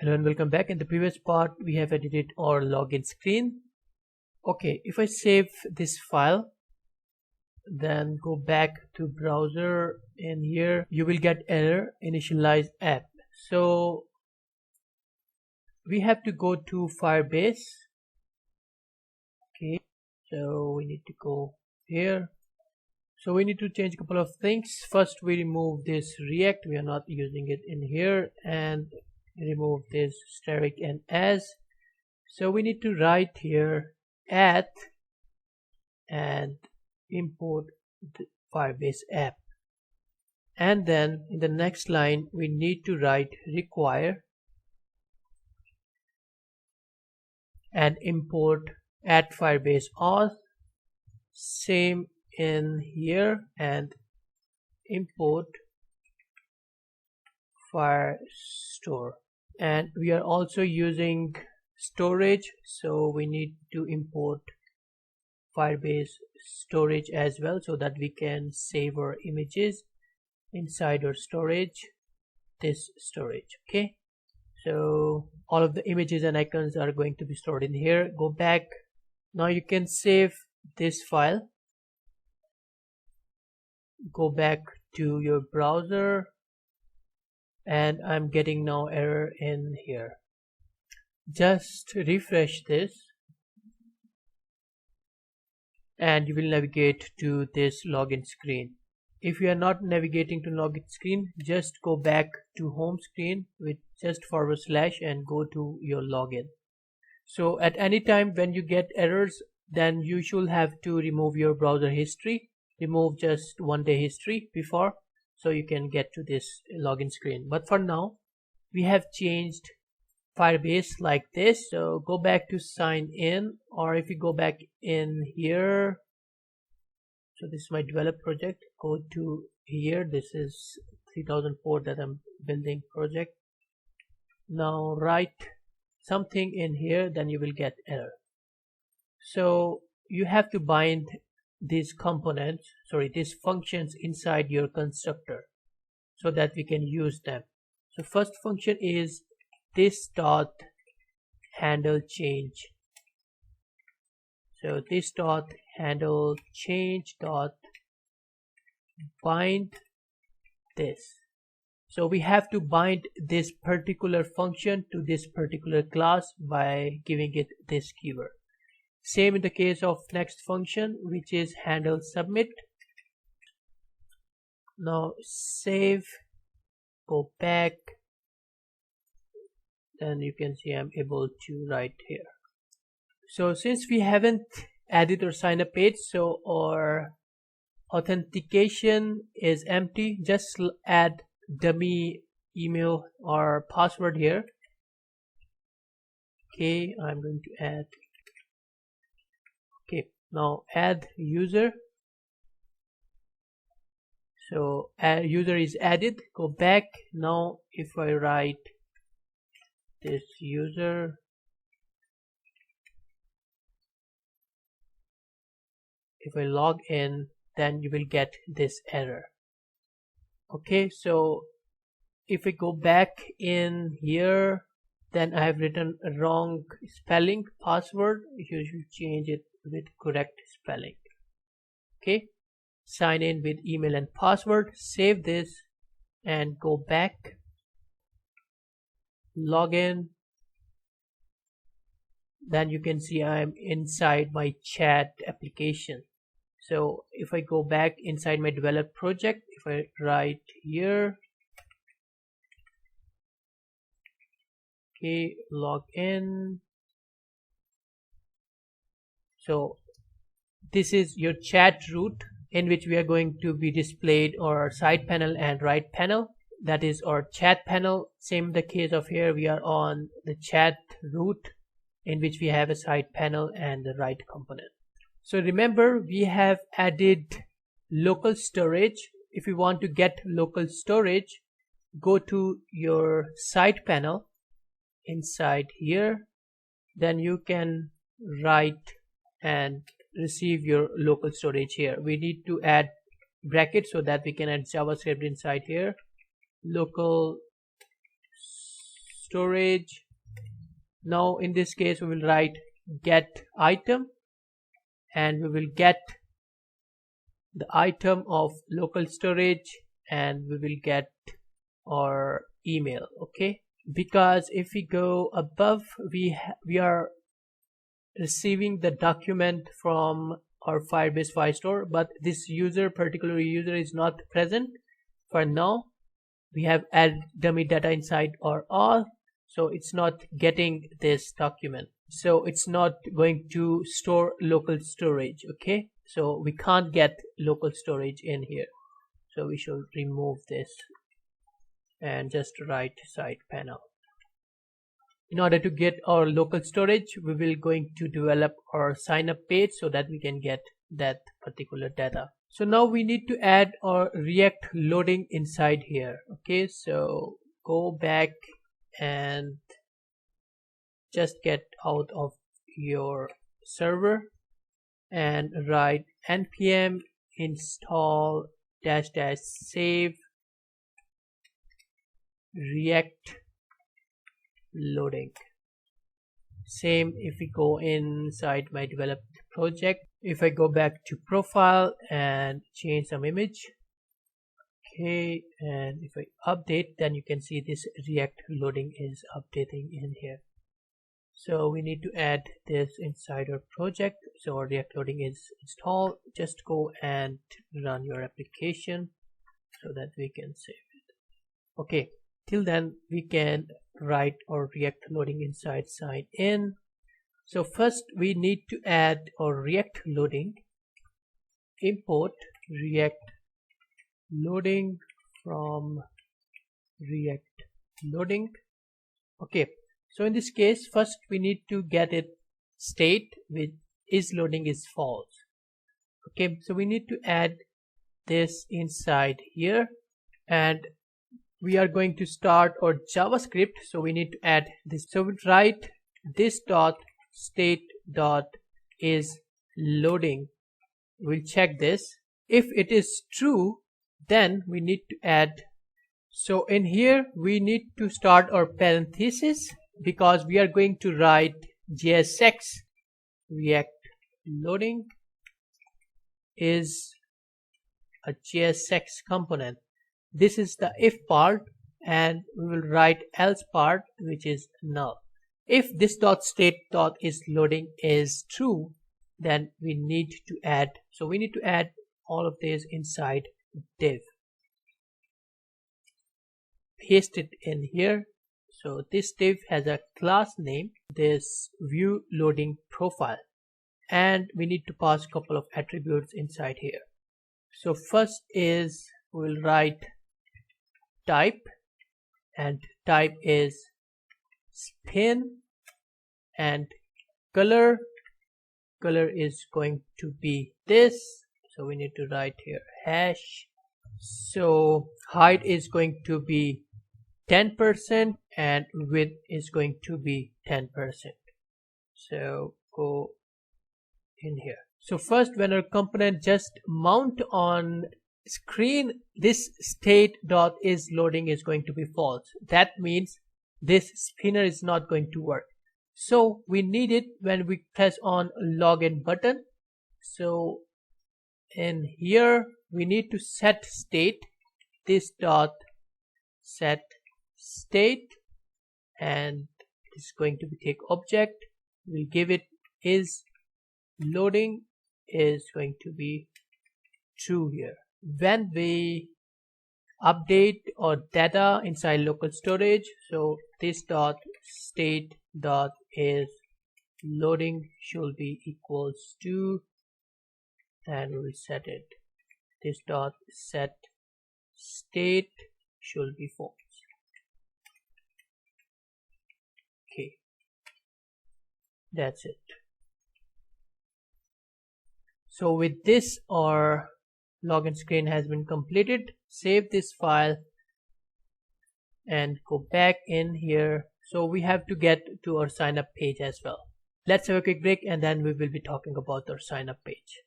Hello and welcome back. In the previous part we have edited our login screen. Okay, if I save this file, then go back to browser, and here you will get error initialize app. So we have to go to Firebase. Okay, so we need to go here. So we need to change a couple of things. First we remove this React, we are not using it in here, and remove this static and as. So we need to write here at and import the Firebase app, and then in the next line we need to write require and import at Firebase auth. Same in here, and import Firestore. And we are also using storage, so we need to import Firebase storage as well, so that we can save our images inside our storage, this storage. Okay, so all of the images and icons are going to be stored in here. Go back. Now you can save this file. Go back to your browser, and I'm getting now error in here. Just refresh this and you will navigate to this login screen. If you are not navigating to login screen, just go back to home screen with just / and go to your login. So at any time when you get errors, then you should have to remove your browser history. Remove just 1 day history before, so you can get to this login screen. But for now we have changed Firebase like this. So go back to sign in, or if you go back in here, so this is my develop project, go to here, this is 3004 that I'm building project. Now write something in here, then you will get error. So you have to bind these components, these functions inside your constructor so that we can use them. So first function is this dot handle change. So this dot handle change dot bind this. So we have to bind this particular function to this particular class by giving it this keyword. Same in the case of next function, which is handle submit. Now save, go back, then you can see I'm able to write here. So since we haven't added our sign up page, so our authentication is empty, just add dummy email or password here. Okay, I'm going to add. Okay, now add user. So user is added. Go back. Now if I write this user, if I log in, then you will get this error. Okay, so if I go back in here, then I have written a wrong spelling password. You should change it with correct spelling. Okay, sign in with email and password. Save this and go back, log in. Then you can see I'm inside my chat application. So if I go back inside my develop project, if I write here, okay, log in. So this is your chat route in which we are going to be displayed our side panel and right panel. That is our chat panel. Same in the case of here, we are on the chat route in which we have a side panel and the right component. So remember, we have added local storage. If you want to get local storage, go to your side panel inside here, then you can write and receive your local storage here. We need to add brackets so that we can add JavaScript inside here. Local storage. Now in this case we will write get item, and we will get the item of local storage, and we will get our email. Okay, because if we go above, we are receiving the document from our Firebase file store, but this particular user is not present for now. We have added dummy data inside our all, so it's not getting this document, so it's not going to store local storage. Okay, so we can't get local storage in here, so we should remove this and just write side panel. In order to get our local storage, we will going to develop our sign up page so that we can get that particular data. So now we need to add our React loading inside here. Okay, so go back and just get out of your server and write npm install -- save React loading. Same if we go inside my developed project. If I go back to profile and change some image, okay, and if I update, then you can see this React loading is updating in here. So we need to add this inside our project. So our React loading is installed. Just go and run your application so that we can save it. Okay, till then we can write our React loading inside sign in. So first we need to add our React loading. Import React loading from React loading. Okay, so in this case first we need to get it state with is loading is false. Okay, so we need to add this inside here, and we are going to start our JavaScript, so we need to add this. So we write this dot state dot is loading. We'll check this. If it is true, then we need to add. So in here we need to start our parenthesis because we are going to write JSX React loading is a JSX component. This is the if part, and we will write else part, which is null. If this dot state dot is loading is true, then we need to add. So we need to add all of this inside div. Paste it in here. So this div has a class name, this view loading profile, and we need to pass a couple of attributes inside here. So first is we'll write type, and type is spin, and color is going to be this, so we need to write here hash. So height is going to be 10% and width is going to be 10%. So go in here. So first, when our component just mount on screen, this state dot is loading is going to be false. That means this spinner is not going to work. So we need it when we press on login button. So in here we need to set state, this dot set state, and it's going to be take object. We give it is loading is going to be true here. When we update our data inside local storage, so this dot state dot is loading should be equals to, and we'll set it, this dot set state should be false. Okay, that's it. So with this, our login screen has been completed. Save this file and go back in here. So we have to get to our sign up page as well. Let's have a quick break and then we will be talking about our sign up page.